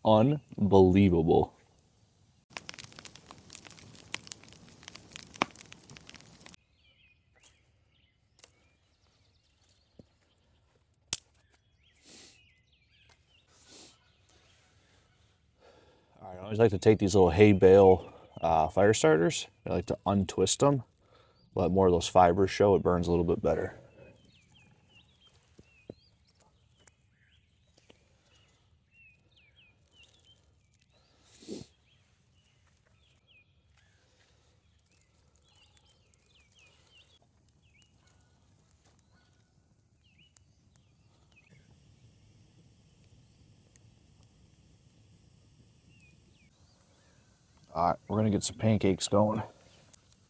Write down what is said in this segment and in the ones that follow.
Unbelievable. All right, I always like to take these little hay bale fire starters. I like to untwist them, let more of those fibers show. It burns a little bit better. All right, we're gonna get some pancakes going.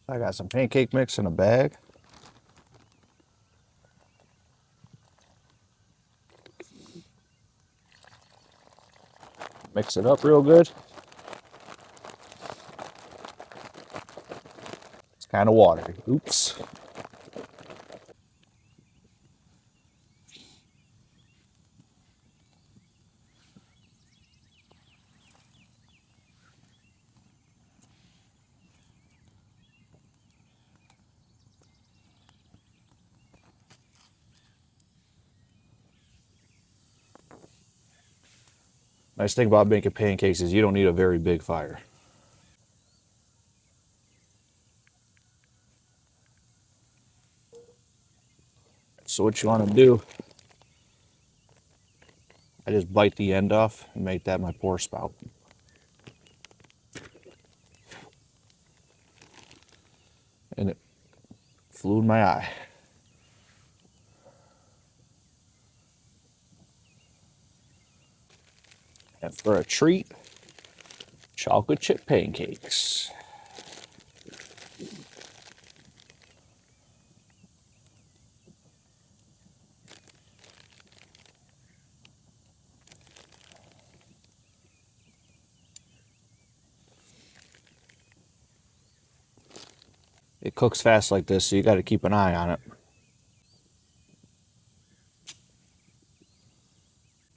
I got some pancake mix in a bag. Mix it up real good. It's kind of watery. Oops. Nice thing about making pancakes is you don't need a very big fire. So what you want to do, I just bite the end off and make that my pour spout. And it flew in my eye. And for a treat, chocolate chip pancakes. It cooks fast like this, so you got to keep an eye on it.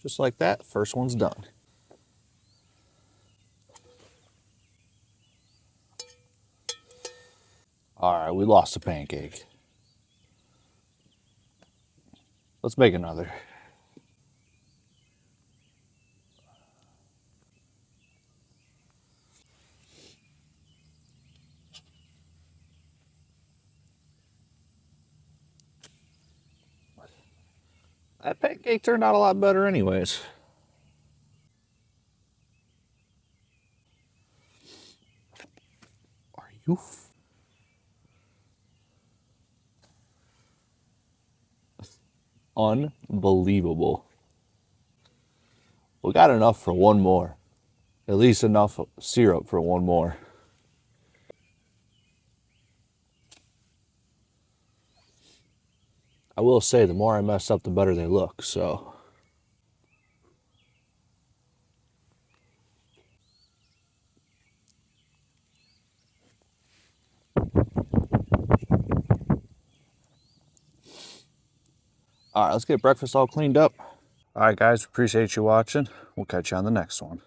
Just like that, first one's done. All right, we lost a pancake. Let's make another. That pancake turned out a lot better anyways. Are you? Unbelievable. We got enough for one more. At least enough syrup for one more. I will say the more I mess up, the better they look, so. All right, let's get breakfast all cleaned up. All right, guys, appreciate you watching. We'll catch you on the next one.